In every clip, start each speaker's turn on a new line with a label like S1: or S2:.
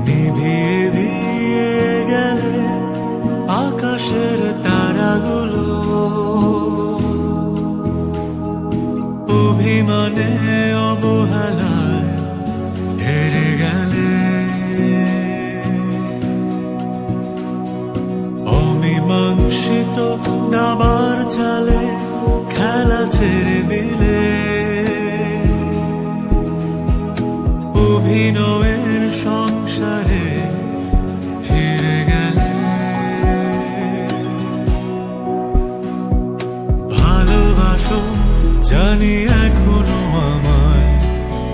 S1: নিভিয়ে দিয়ে গেলে আকাশের তারাগুলো, অভিমানে অবহেলায় হেরে গেলে, অমীমাংসিত দাবার চালে খেলা ছেড়ে দিলে, অভিনয়ের সংসারে ফিরে গেলে, ভালোবাসো জানি এখনো আমায়,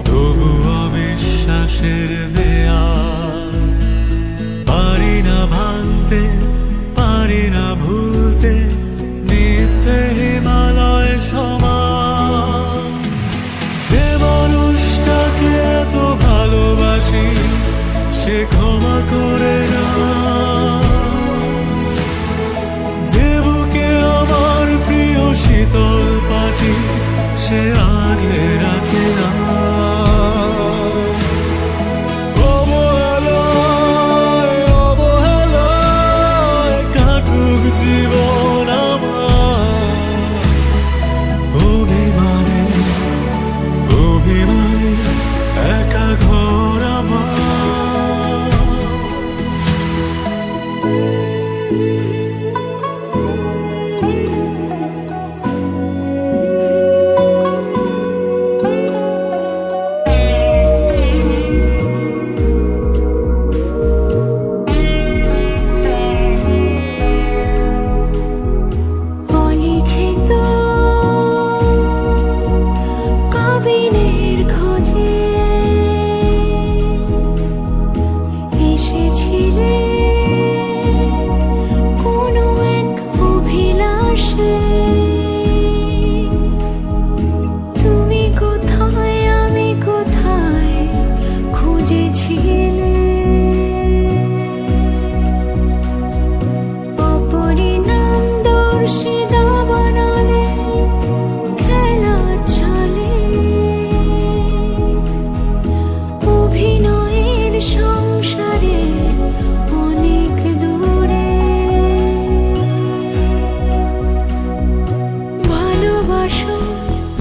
S1: তবু অবিশ্বাসের দেয়াল পারি না ভাঙতে, পারি না ভুলতে, মিথ্যে হিমালয় সমান। যে মানুষটাকে এত ভালোবাসি সে ক্ষমা করে না, যে বুকে আমার প্রিয় শীতল পাটি সে আগলে রাখে না। অবহেলায় অবহেলায় কাটুক জীবন আমার, অভিমানে অভিমানে একা ঘর আমার।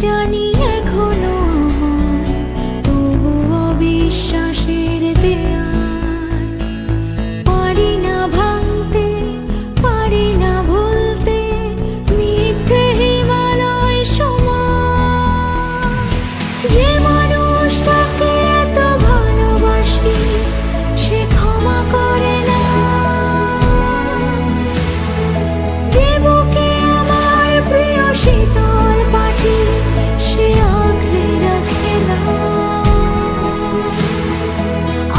S2: জানি এখনো আমায়, তবু অবিশ্বাসের দেয়াল পারি না ভাঙতে, পারি না ভুলতে, মিথ্যে হিমালয় সমান। যে মানুষটাকে এত ভালোবাসি সে ক্ষমা করে না, যে বুকে আমার প্রিয় শীতল পাটি সে আগলে রাখে না।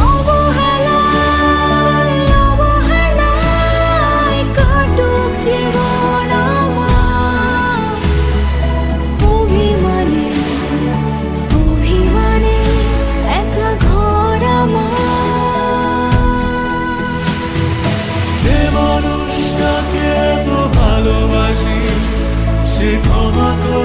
S2: অবহেলায় অবহেলায় কাটুক জীবন আমার, অভিমানে অভিমানে একা ঘর আমার।
S1: যে মানুষটাকে এত ভালোবাসি সে ক্ষমা করে